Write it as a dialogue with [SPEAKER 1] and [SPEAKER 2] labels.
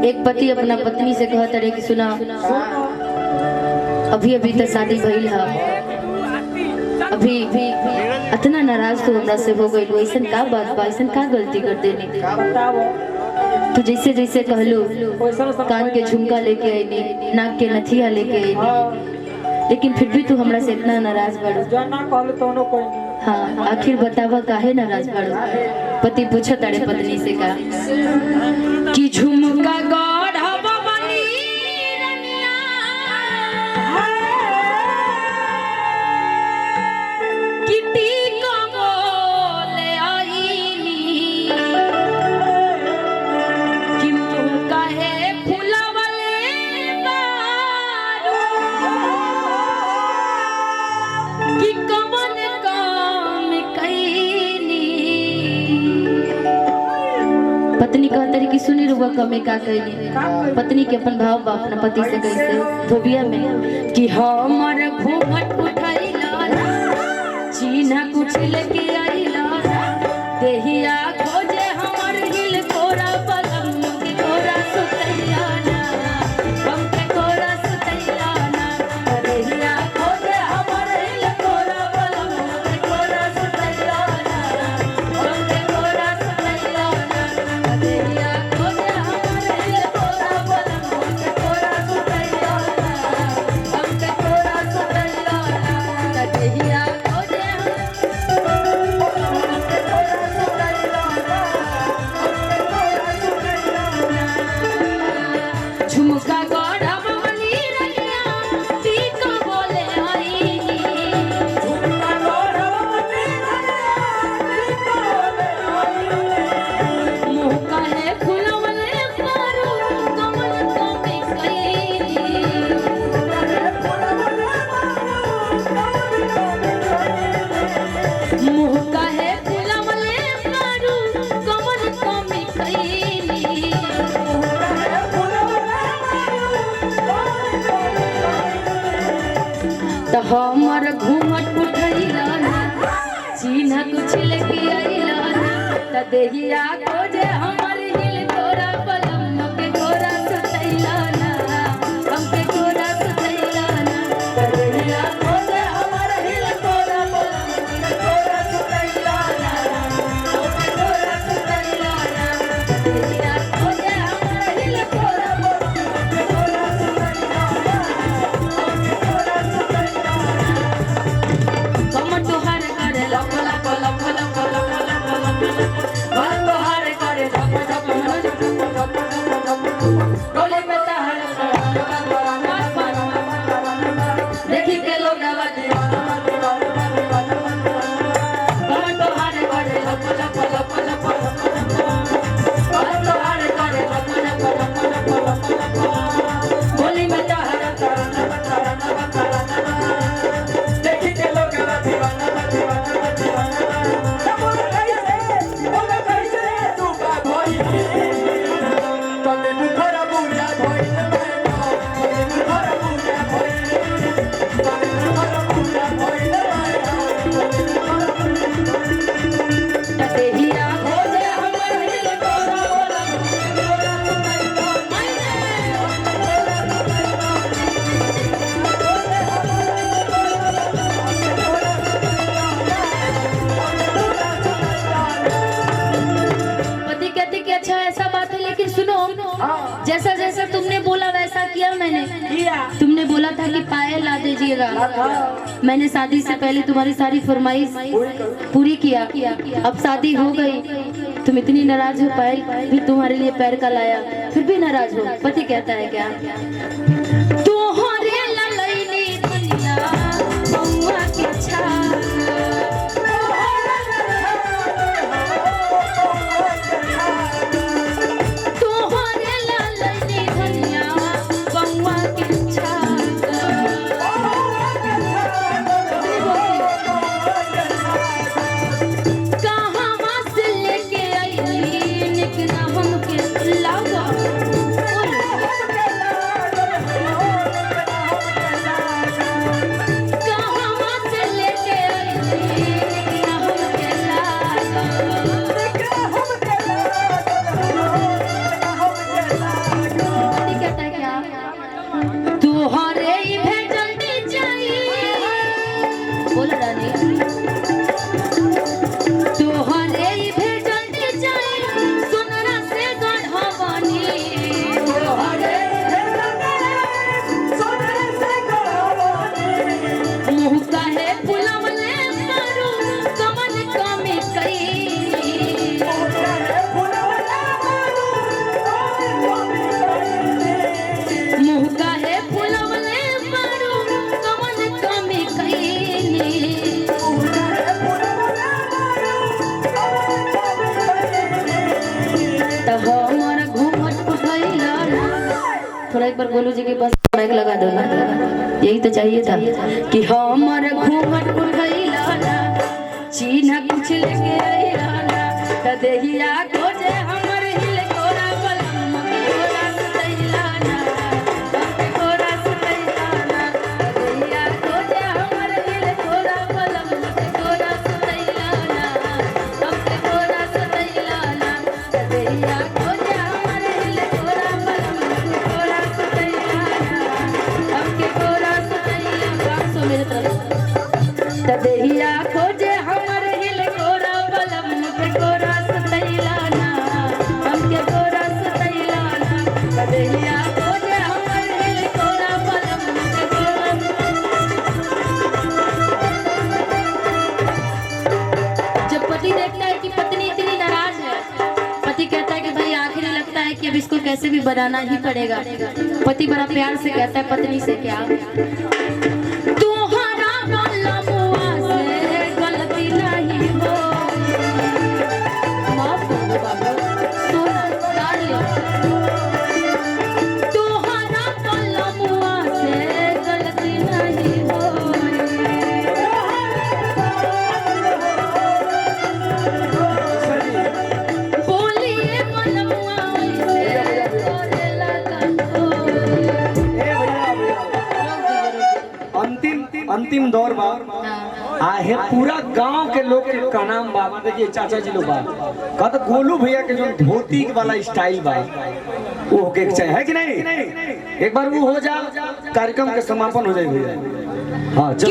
[SPEAKER 1] एक पति अपना पत्नी से कहता रहे कि सुना, अभी अभी तो शादी भइल है, अभी इतना नाराज तो हमरा से हो गई, ऐसा का बात बा, ऐसा का गलती कर देने, तो जैसे जैसे कहलू कान के झुमका लेके आईनी, नाक के नथिया लेके आईनी, लेकिन फिर भी तू हमरा से इतना नाराज बड़। हाँ, आखिर बतावा काहे नाराज बड़। पति पूछो तारे पत्नी से का कि झुमका गढ़वा बनी रनिया, किटी कमोले आईनी, कि मुँह काहे फुलावले बारू, कि कमन काम कईनी। पत्नी कहता रही कि सुनी रुआ कमे का कहनी। पत्नी के अपन भाव बा अपना पति से कैसे धोबिया में कि हमर घूंघट उठाइला, चीन्हा कुछ लेके आइला, देहिया खोजे हमर हिल कोरा पलम के कोरा सुतैया ना, हम के कोरा सुतैया ना, देहिया खोजे हमर हिल कोरा पलम के कोरा सुतैया ना, हम के कोरा सुतैया ना, देहिया खोजे हमर हिल कोरा पलम के कोरा सुतैया ना, हम के कोरा सुतैया ना, देहिया खोजे झुमका गढ़वा बनी रनिया, टीका बोले आईनी, झुमका गढ़वा बनी रनिया, टीका बोले आईनी, मुँह काहे फुलवले बारू, कमल कमे कईनी, मुँह काहे फुलवले बारू, कमल कमे कईनी। तो हमर घूमट उठैला ना, चीन्हा कुछ लेके आइला ना, त देहिया खोजे हमर हिल तोरा पलम के कोरा सुतैला ना, हम के कोरा सुतैला ना, त देहिया खोजे हमर हिल तोरा पलम के कोरा सुतैला ना, हम के कोरा सुतैला ना, देहिया खोजे हमर हिल तोरा पलम के कोरा सुतैला ना, हम के कोरा सुतैला ना। कमर तोहार करे लप लप लप लप लप लप लप, बाल तोहार करे धप धप धप धप धप, डोले में तहर देखी के लोग दीवाना, कमर तोहार करे लप लप लप लप लप, बाल तोहार करे धप धप धप धप धप, डोले में तहर देखी के लोग दीवाना दीवाना दीवाना। पति कहते कि अच्छा ऐसा बात है, लेकिन सुनो, जैसा जैसा तुमने बोला वैसा किया मैंने। तुमने बोला था कि पायल ला दीजिएगा, मैंने शादी से पहले तुम्हारी सारी फरमाइश पूरी किया। अब शादी हो गई, तुम इतनी नाराज हो, पायल भी तुम्हारे लिए पैर का लाया, फिर भी नाराज हो। पति कहता है क्या, तुम्हारे ललैनी दुनिया बउआ के छाया, तुम्हारे ललैनी दुनिया बउआ के छाया, कहाँ से लेके आई निकला हमके लावा, थोड़ा एक बार गोलू जी के पास माइक लगा दो ना, यही तो चाहिए था कि हमर घूमट उठैला ना चीन्हा कुछ लेके आइला ना त देहिया खोजे हमर हिल कोरा बलम के कोरा सुतैला ना के कोरा सुतैला ना देहिया खोजे हमर हिल कोरा बलम के कोरा सुतैला ना के कोरा सुतैला ना देहिया खोजे हमर हिल कोरा बलम के कोरा सुतैला ना के कोरा सुतैला 500 मेरे तरफ देहिया खोजे हमर हिल कोरा बलम के कोरा सुतैला ना हमके कोरा सुतैला ना देहिया खोजे हमर हिल कोरा बलम के कोरा। जब पति देखता है कि पत्नी इतनी नाराज है, पति कहता है कि भाई आखिर लगता है कि अब इसको कैसे भी बनाना ही पड़ेगा। पति बड़ा प्यार से कहता है पत्नी से, क्या
[SPEAKER 2] अंतिम दौर बा आहे पूरा गांव के लोग के का नाम बा। देखिए चाचा जी लोग बा कहते गोलू भैया के जो धोती वाला स्टाइल बा वो होके चाहिए, है कि नहीं? एक बार वो हो जा कार्यक्रम के समापन हो जाए भैया। हाँ चलो।